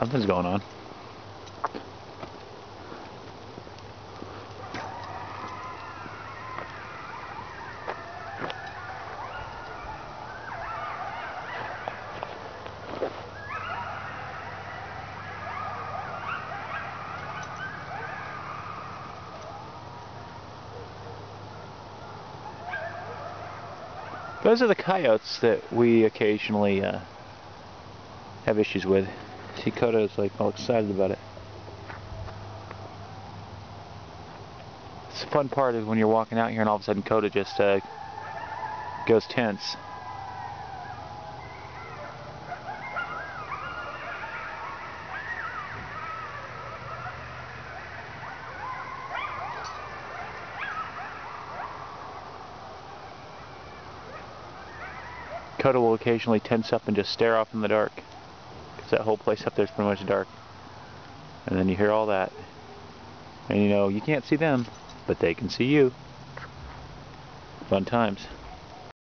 Something's going on. Those are the coyotes that we occasionally have issues with. See, Coda is like all excited about it. It's the fun part is when you're walking out here and all of a sudden Coda just goes tense. Coda will occasionally tense up and just stare off in the dark, because that whole place up there is pretty much dark. And then you hear all that, and you know you can't see them, but they can see you. Fun times.